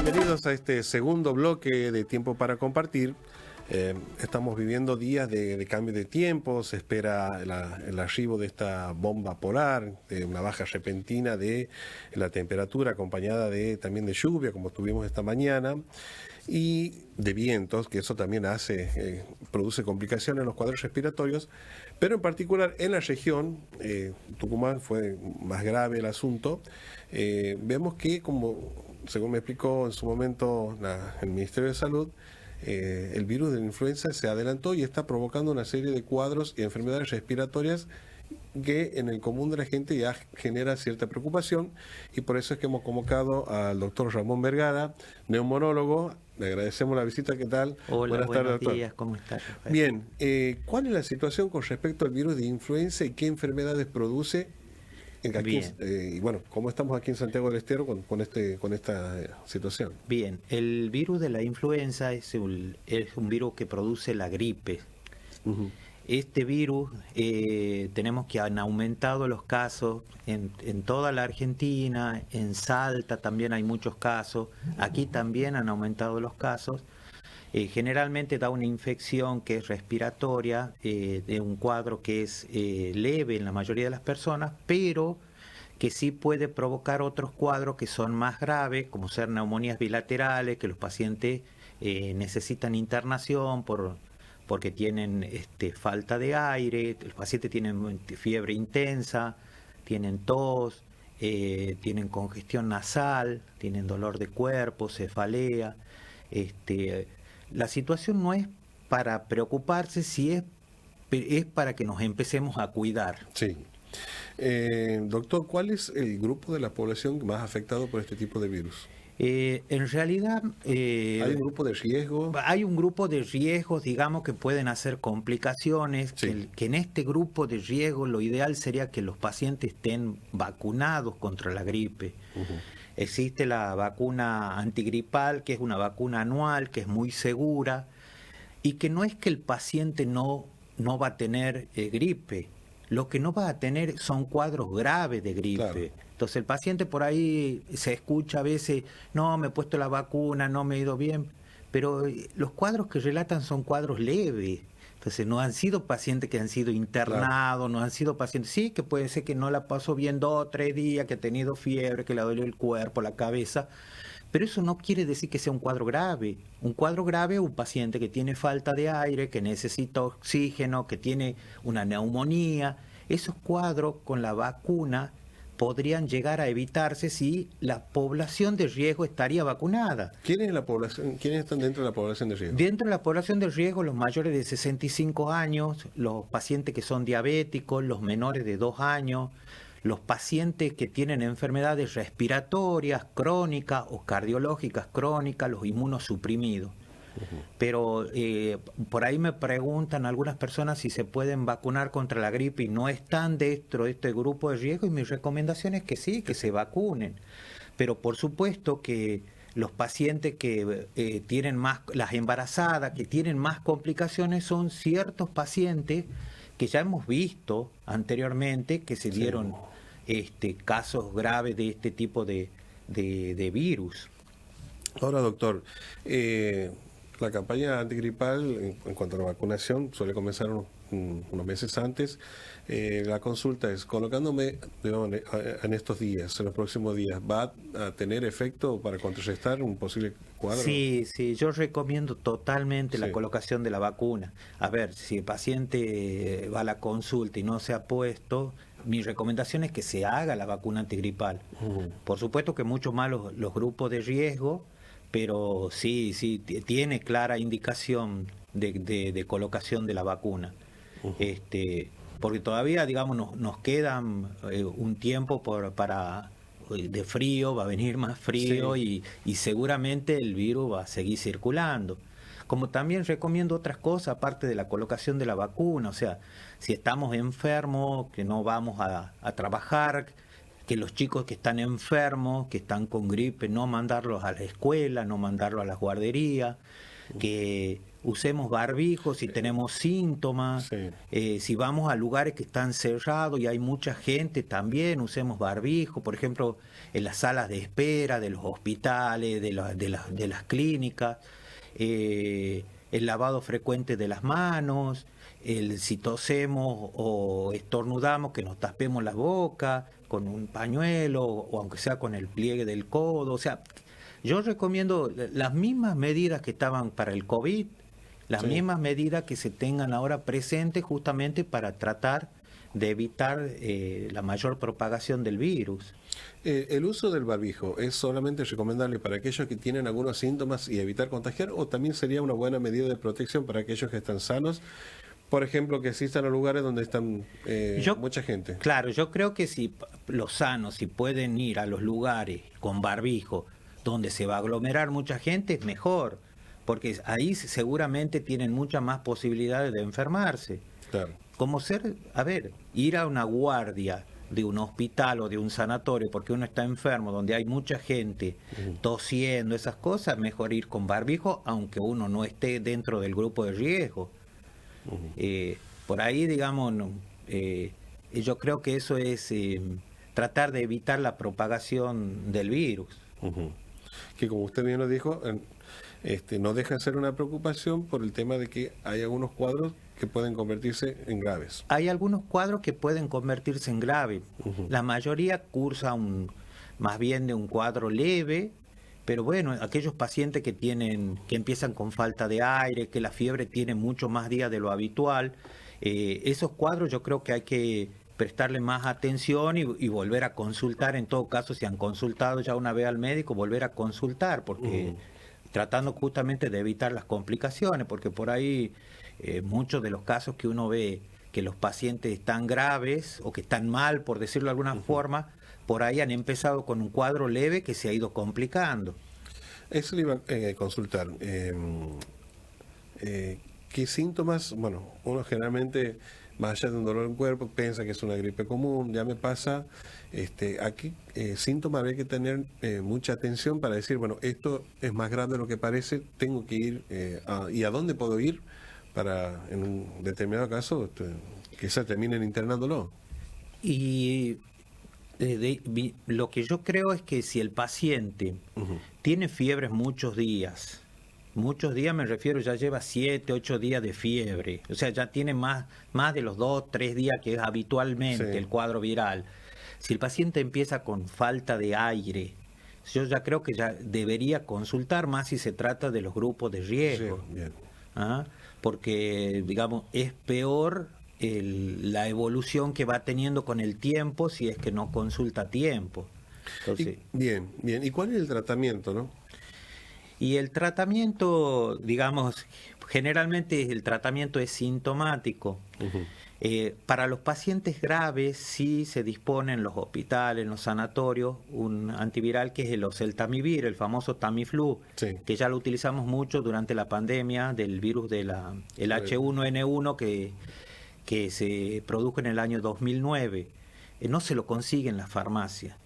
Bienvenidos a este segundo bloque de Tiempo para Compartir. Estamos viviendo días de cambio de tiempo, se espera el arribo de esta bomba polar, de una baja repentina de la temperatura acompañada también de lluvia, como tuvimos esta mañana, y de vientos, que eso también produce complicaciones en los cuadros respiratorios, pero en particular en la región, Tucumán fue más grave el asunto. Vemos que, según me explicó en su momento el Ministerio de Salud, el virus de la influenza se adelantó y está provocando una serie de cuadros y enfermedades respiratorias que en el común de la gente ya genera cierta preocupación, y por eso es que hemos convocado al doctor Ramón Vergara, neumonólogo. Le agradecemos la visita. ¿Qué tal? Hola, buenas tardes, doctor. días, ¿cómo estás? Bien, ¿cuál es la situación con respecto al virus de influenza y qué enfermedades produce? Y bueno, ¿cómo estamos aquí en Santiago del Estero con esta situación? Bien, el virus de la influenza es un virus que produce la gripe. Uh-huh. Este virus, tenemos que han aumentado los casos en toda la Argentina, en Salta también hay muchos casos, aquí también han aumentado los casos. Generalmente da una infección que es respiratoria, de un cuadro que es leve en la mayoría de las personas, pero que sí puede provocar otros cuadros que son más graves, como ser neumonías bilaterales, que los pacientes necesitan internación porque tienen falta de aire, los pacientes tienen fiebre intensa, tienen tos, tienen congestión nasal, tienen dolor de cuerpo, cefalea. La situación no es para preocuparse, es para que nos empecemos a cuidar. Sí. Doctor, ¿cuál es el grupo de la población más afectado por este tipo de virus? En realidad... ¿hay un grupo de riesgo? Hay un grupo de riesgos, digamos, que pueden hacer complicaciones, sí. que en este grupo de riesgo lo ideal sería que los pacientes estén vacunados contra la gripe. Uh-huh. Existe la vacuna antigripal, que es una vacuna anual, que es muy segura, y que no es que el paciente no va a tener gripe. Lo que no va a tener son cuadros graves de gripe. Claro. Entonces el paciente por ahí se escucha a veces, no, me he puesto la vacuna, no me he ido bien, pero los cuadros que relatan son cuadros leves. Entonces no han sido pacientes que han sido internados, claro. No han sido pacientes, sí, que puede ser que no la pasó bien 2 o 3 días, que ha tenido fiebre, que le dolió el cuerpo, la cabeza, pero eso no quiere decir que sea un cuadro grave. Un cuadro grave es un paciente que tiene falta de aire, que necesita oxígeno, que tiene una neumonía. Esos cuadros con la vacuna podrían llegar a evitarse si la población de riesgo estaría vacunada. ¿Quiénes están dentro de la población de riesgo? Dentro de la población de riesgo, los mayores de 65 años, los pacientes que son diabéticos, los menores de 2 años, los pacientes que tienen enfermedades respiratorias crónicas o cardiológicas crónicas, los inmunosuprimidos. Uh-huh. Pero por ahí me preguntan algunas personas si se pueden vacunar contra la gripe y no están dentro de este grupo de riesgo, y mi recomendación es que sí, que se vacunen. Pero por supuesto que los pacientes que tienen más, las embarazadas, que tienen más complicaciones, son ciertos pacientes que ya hemos visto anteriormente que se dieron casos graves de este tipo de virus. Ahora, doctor, la campaña antigripal en cuanto a la vacunación suele comenzar unos meses antes. La consulta es, colocándome en estos días, en los próximos días, ¿va a tener efecto para contrarrestar un posible cuadro? Sí, yo recomiendo totalmente la colocación de la vacuna. A ver, si el paciente va a la consulta y no se ha puesto, mi recomendación es que se haga la vacuna antigripal. Uh-huh. Por supuesto que mucho más los grupos de riesgo, pero sí, tiene clara indicación de colocación de la vacuna. Uh-huh. Porque todavía, digamos, nos quedan un tiempo de frío, va a venir más frío, y seguramente el virus va a seguir circulando. Como también recomiendo otras cosas aparte de la colocación de la vacuna, o sea, si estamos enfermos, que no vamos a trabajar, que los chicos que están enfermos, que están con gripe, no mandarlos a la escuela, no mandarlos a las guarderías, que usemos barbijo si tenemos síntomas, si vamos a lugares que están cerrados y hay mucha gente también usemos barbijo, por ejemplo en las salas de espera de los hospitales, de las clínicas, el lavado frecuente de las manos, si tosemos o estornudamos que nos tapemos la boca con un pañuelo o aunque sea con el pliegue del codo, o sea, yo recomiendo las mismas medidas que estaban para el COVID, las mismas medidas que se tengan ahora presentes justamente para tratar de evitar la mayor propagación del virus. ¿El uso del barbijo es solamente recomendable para aquellos que tienen algunos síntomas y evitar contagiar o también sería una buena medida de protección para aquellos que están sanos? Por ejemplo, que existan los lugares donde están mucha gente. Claro, yo creo que si los sanos, si pueden ir a los lugares con barbijo, donde se va a aglomerar mucha gente, es mejor, porque ahí seguramente tienen muchas más posibilidades de enfermarse. Claro. Como ir a una guardia de un hospital o de un sanatorio porque uno está enfermo, donde hay mucha gente tosiendo, esas cosas, mejor ir con barbijo, aunque uno no esté dentro del grupo de riesgo. Por ahí, digamos, yo creo que eso es tratar de evitar la propagación del virus. Que como usted bien lo dijo, no deja de ser una preocupación por el tema de que hay algunos cuadros que pueden convertirse en graves. Hay algunos cuadros que pueden convertirse en graves. La mayoría cursa más bien de un cuadro leve, pero bueno, aquellos pacientes que empiezan con falta de aire, que la fiebre tiene mucho más días de lo habitual, esos cuadros yo creo que hay que prestarle más atención y volver a consultar, en todo caso, si han consultado ya una vez al médico, volver a consultar, porque tratando justamente de evitar las complicaciones, porque por ahí muchos de los casos que uno ve que los pacientes están graves o que están mal, por decirlo de alguna forma, por ahí han empezado con un cuadro leve que se ha ido complicando. Eso le iba a consultar. ¿Qué síntomas? Bueno, uno generalmente, más allá de un dolor en el cuerpo, piensa que es una gripe común, ya me pasa. ¿A qué síntomas habría que tener mucha atención para decir, bueno, esto es más grave de lo que parece, tengo que ir, ¿y a dónde puedo ir para, en un determinado caso, que se terminen internándolo? Y lo que yo creo es que si el paciente tiene fiebres muchos días me refiero, ya lleva 7, 8 días de fiebre, o sea, ya tiene más de los 2, 3 días que es habitualmente el cuadro viral. Si el paciente empieza con falta de aire, yo ya creo que ya debería consultar más si se trata de los grupos de riesgo. Sí, bien. Porque, digamos, es peor la evolución que va teniendo con el tiempo si es que no consulta a tiempo. Entonces, bien. ¿Y cuál es el tratamiento, no? Y el tratamiento, digamos, generalmente el tratamiento es sintomático. Para los pacientes graves sí se dispone en los hospitales, en los sanatorios, un antiviral que es el oseltamivir, el famoso Tamiflu, que ya lo utilizamos mucho durante la pandemia del virus del H1N1 que se produjo en el año 2009. No se lo consigue en la farmacia,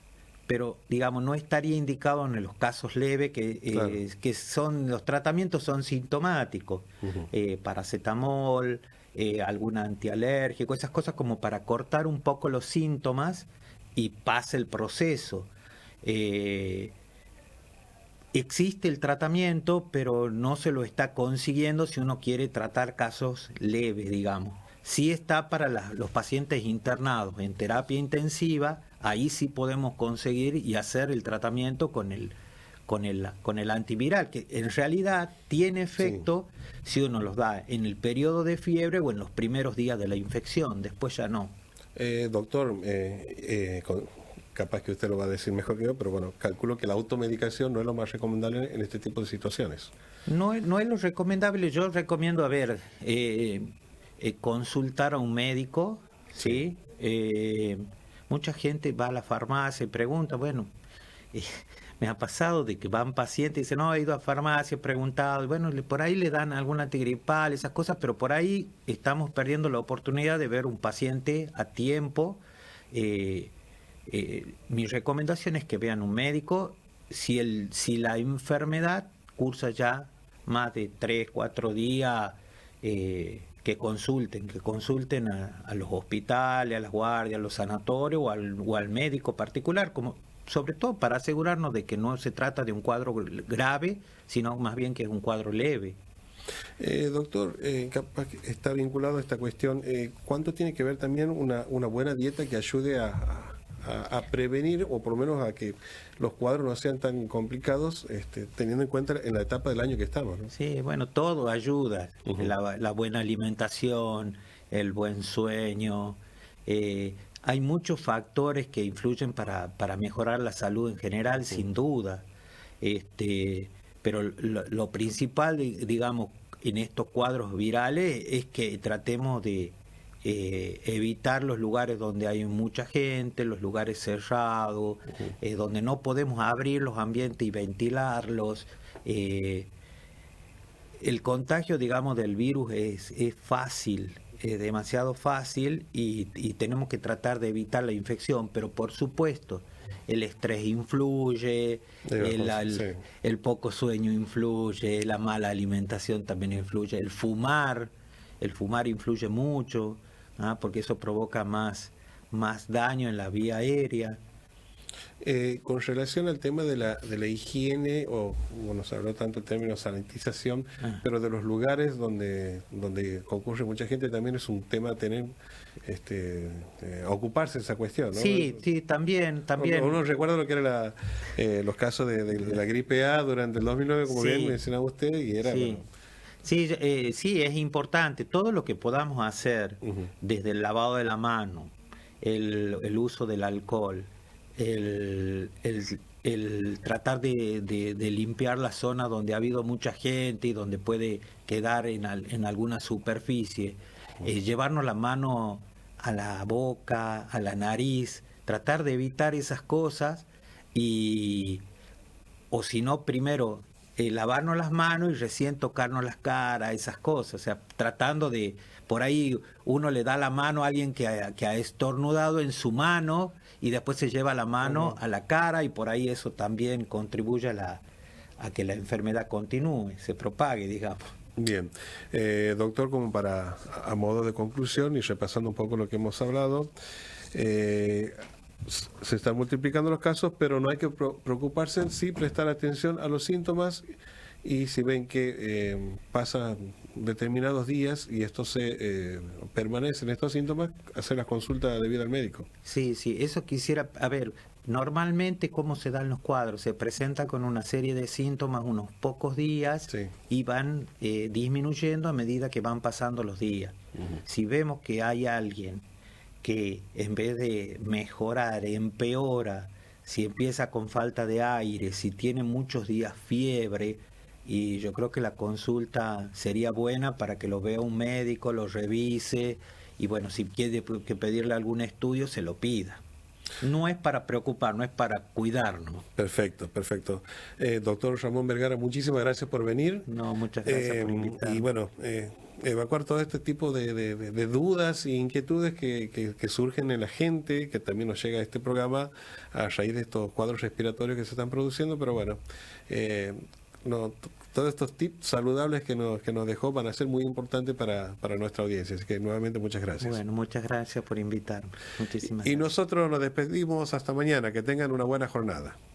pero digamos no estaría indicado en los casos leves que los tratamientos son sintomáticos, paracetamol, algún antialérgico, esas cosas como para cortar un poco los síntomas y pase el proceso. Existe el tratamiento, pero no se lo está consiguiendo si uno quiere tratar casos leves, digamos. Sí está para los pacientes internados en terapia intensiva, ahí sí podemos conseguir y hacer el tratamiento con el antiviral, que en realidad tiene efecto si uno los da en el periodo de fiebre o en los primeros días de la infección, después ya no. Doctor, capaz que usted lo va a decir mejor que yo, pero bueno, calculo que la automedicación no es lo más recomendable en este tipo de situaciones. No es lo recomendable, yo recomiendo, consultar a un médico, ¿sí? Mucha gente va a la farmacia y pregunta, me ha pasado de que van pacientes y dicen, no, he ido a farmacia, he preguntado, y por ahí le dan algún antigripal, esas cosas, pero por ahí estamos perdiendo la oportunidad de ver un paciente a tiempo. Mi recomendación es que vean un médico si la enfermedad cursa ya más de 3, 4 días, que consulten a los hospitales, a las guardias, a los sanatorios o al médico particular, como sobre todo para asegurarnos de que no se trata de un cuadro grave, sino más bien que es un cuadro leve. Doctor, capaz que está vinculado a esta cuestión, ¿cuánto tiene que ver también una buena dieta que ayude a prevenir, o por lo menos a que los cuadros no sean tan complicados, teniendo en cuenta en la etapa del año que estamos, ¿no? Sí, bueno, todo ayuda, la buena alimentación, el buen sueño, hay muchos factores que influyen para mejorar la salud en general, sin duda, pero lo principal, digamos, en estos cuadros virales es que tratemos de evitar los lugares donde hay mucha gente, los lugares cerrados, donde no podemos abrir los ambientes y ventilarlos. El contagio, digamos, del virus es fácil, es demasiado fácil y tenemos que tratar de evitar la infección, pero por supuesto el estrés influye, el poco sueño influye, la mala alimentación también influye, el fumar influye mucho, porque eso provoca más daño en la vía aérea. Con relación al tema de la higiene, o bueno, se habló tanto el término sanitización, pero de los lugares donde concurre mucha gente, también es un tema tener, ocuparse de esa cuestión, ¿no? Sí, también. Uno recuerda lo que era los casos de la gripe A durante el 2009, como bien mencionaba usted, y era... Sí. Bueno, Sí, es importante todo lo que podamos hacer, desde el lavado de la mano, el uso del alcohol, el tratar de limpiar la zona donde ha habido mucha gente y donde puede quedar en alguna superficie, llevarnos la mano a la boca, a la nariz, tratar de evitar esas cosas o si no, primero lavarnos las manos y recién tocarnos las caras, esas cosas, o sea, tratando de, por ahí uno le da la mano a alguien que ha estornudado en su mano y después se lleva la mano a la cara y por ahí eso también contribuye a que la enfermedad continúe, se propague, digamos. Bien, doctor, como a modo de conclusión y repasando un poco lo que hemos hablado, se están multiplicando los casos, pero no hay que preocuparse en sí, prestar atención a los síntomas, y si ven que pasan determinados días y estos permanecen estos síntomas, hacer las consultas debidas al médico. Sí, eso quisiera, a ver, normalmente cómo se dan los cuadros, se presenta con una serie de síntomas unos pocos días y van disminuyendo a medida que van pasando los días. Si vemos que hay alguien que en vez de mejorar, empeora, si empieza con falta de aire, si tiene muchos días fiebre, y yo creo que la consulta sería buena para que lo vea un médico, lo revise, y bueno, si quiere que pedirle algún estudio, se lo pida. No es para preocupar, no es para cuidarnos. Perfecto. Doctor Ramón Vergara, muchísimas gracias por venir. No, muchas gracias por invitarme. Y bueno, evacuar todo este tipo de dudas e inquietudes que surgen en la gente, que también nos llega a este programa a raíz de estos cuadros respiratorios que se están produciendo, pero bueno, todos estos tips saludables que nos dejó van a ser muy importantes para nuestra audiencia. Así que nuevamente muchas gracias. Bueno, muchas gracias por invitarme. Muchísimas gracias. Y nosotros nos despedimos hasta mañana. Que tengan una buena jornada.